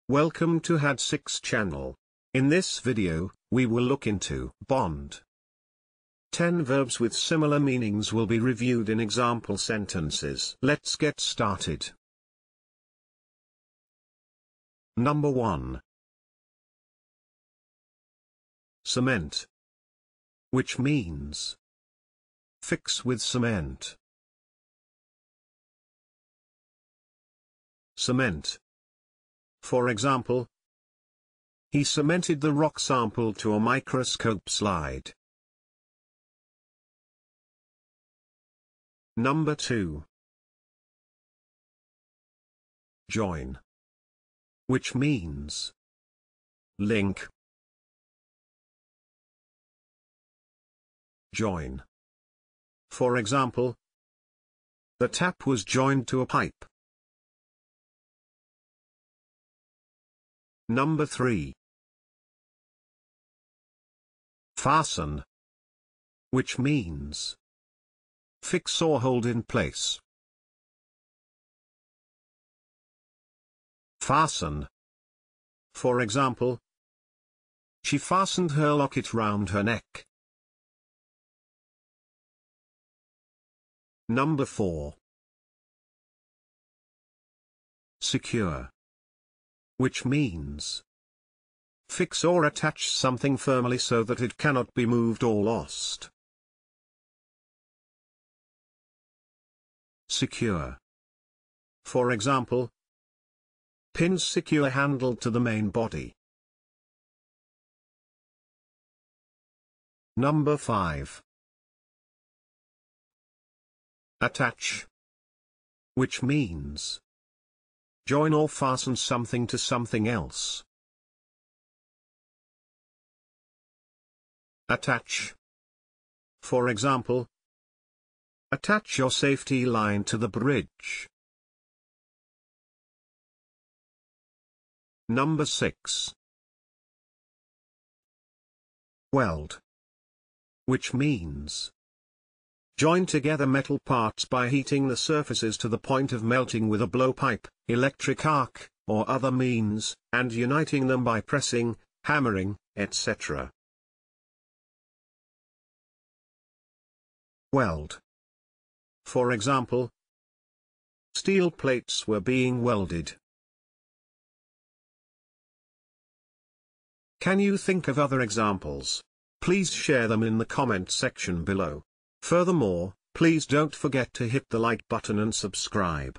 Welcome to had6 channel. In this video, we will look into bond. 10 verbs with similar meanings will be reviewed in example sentences. Let's get started. Number 1. Cement. Which means fix with cement. Cement. For example, he cemented the rock sample to a microscope slide. Number 2. Join. Which means link. Join. For example, the tap was joined to a pipe. Number 3. Fasten. Which means fix or hold in place. Fasten. For example, she fastened her locket round her neck. Number 4. Secure. Which means fix or attach something firmly so that it cannot be moved or lost. Secure. For example, pin secure handle to the main body. Number 5. Attach. Which means join or fasten something to something else. Attach. For example, attach your safety line to the bridge. Number 6. Weld. Which means join together metal parts by heating the surfaces to the point of melting with a blowpipe, electric arc, or other means, and uniting them by pressing, hammering, etc. Weld. For example, steel plates were being welded. Can you think of other examples? Please share them in the comment section below. Furthermore, please don't forget to hit the like button and subscribe.